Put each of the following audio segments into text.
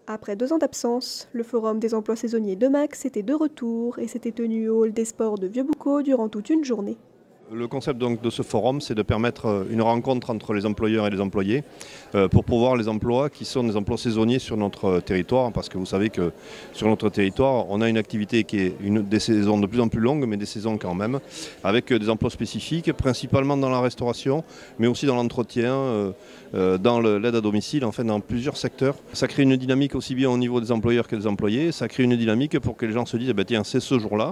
Après 2 ans d'absence, le Forum des emplois saisonniers de Max était de retour et s'était tenu au hall des sports de Vieux-Boucau durant toute une journée. Le concept donc de ce forum, c'est de permettre une rencontre entre les employeurs et les employés pour pouvoir les emplois qui sont des emplois saisonniers sur notre territoire, parce que vous savez que sur notre territoire, on a une activité qui est des saisons de plus en plus longues, mais des saisons quand même, avec des emplois spécifiques, principalement dans la restauration, mais aussi dans l'entretien, dans l'aide à domicile, enfin dans plusieurs secteurs. Ça crée une dynamique aussi bien au niveau des employeurs que des employés, ça crée une dynamique pour que les gens se disent, eh bien, tiens, c'est ce jour-là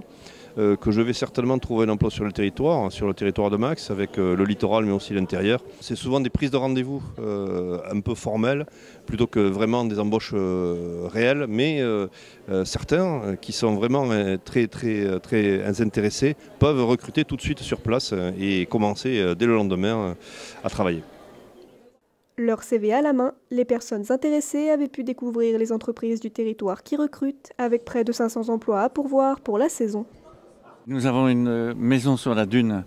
que je vais certainement trouver un emploi sur le territoire de Max, avec le littoral mais aussi l'intérieur. C'est souvent des prises de rendez-vous un peu formelles, plutôt que vraiment des embauches réelles, mais certains qui sont vraiment très intéressés peuvent recruter tout de suite sur place et commencer dès le lendemain à travailler. Leur CV à la main, les personnes intéressées avaient pu découvrir les entreprises du territoire qui recrutent, avec près de 500 emplois à pourvoir pour la saison. Nous avons une maison sur la dune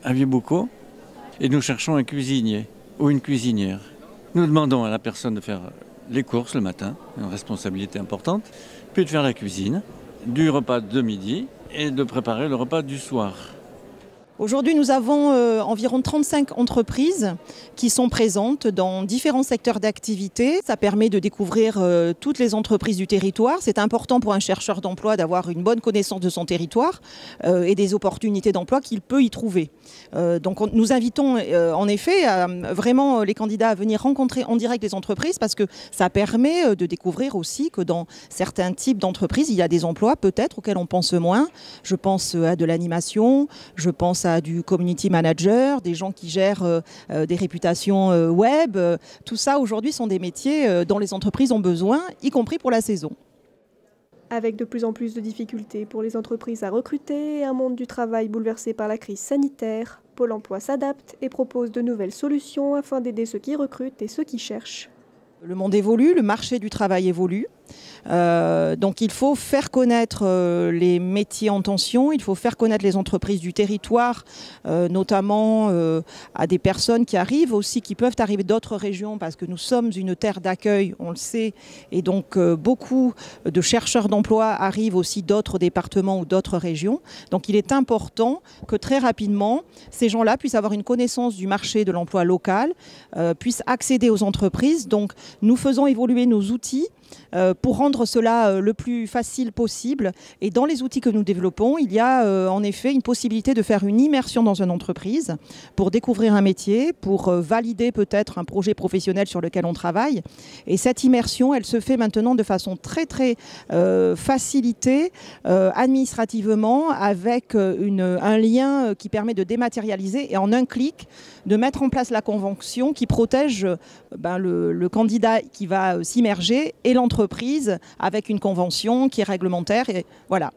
à Vieux-Boucau et nous cherchons un cuisinier ou une cuisinière. Nous demandons à la personne de faire les courses le matin, une responsabilité importante, puis de faire la cuisine, du repas de midi et de préparer le repas du soir. Aujourd'hui, nous avons environ 35 entreprises qui sont présentes dans différents secteurs d'activité. Ça permet de découvrir toutes les entreprises du territoire. C'est important pour un chercheur d'emploi d'avoir une bonne connaissance de son territoire et des opportunités d'emploi qu'il peut y trouver. Donc nous invitons en effet vraiment les candidats à venir rencontrer en direct les entreprises, parce que ça permet de découvrir aussi que dans certains types d'entreprises, il y a des emplois peut-être auxquels on pense moins. Je pense à de l'animation, je pense à du community manager, des gens qui gèrent des réputations web. Tout ça aujourd'hui sont des métiers dont les entreprises ont besoin, y compris pour la saison. Avec de plus en plus de difficultés pour les entreprises à recruter et un monde du travail bouleversé par la crise sanitaire, Pôle emploi s'adapte et propose de nouvelles solutions afin d'aider ceux qui recrutent et ceux qui cherchent. Le monde évolue, le marché du travail évolue. Donc il faut faire connaître les métiers en tension, il faut faire connaître les entreprises du territoire, notamment à des personnes qui arrivent aussi, qui peuvent arriver d'autres régions, parce que nous sommes une terre d'accueil, on le sait, et donc beaucoup de chercheurs d'emploi arrivent aussi d'autres départements ou d'autres régions. Donc il est important que très rapidement, ces gens-là puissent avoir une connaissance du marché de l'emploi local, puissent accéder aux entreprises. Donc nous faisons évoluer nos outils pour rendre cela le plus facile possible. Et dans les outils que nous développons, il y a en effet une possibilité de faire une immersion dans une entreprise pour découvrir un métier, pour valider peut-être un projet professionnel sur lequel on travaille. Et cette immersion, elle se fait maintenant de façon très facilitée administrativement, avec un lien qui permet de dématérialiser et en un clic de mettre en place la convention qui protège le candidat qui va s'immerger et l'entreprise, avec une convention qui est réglementaire. Et voilà.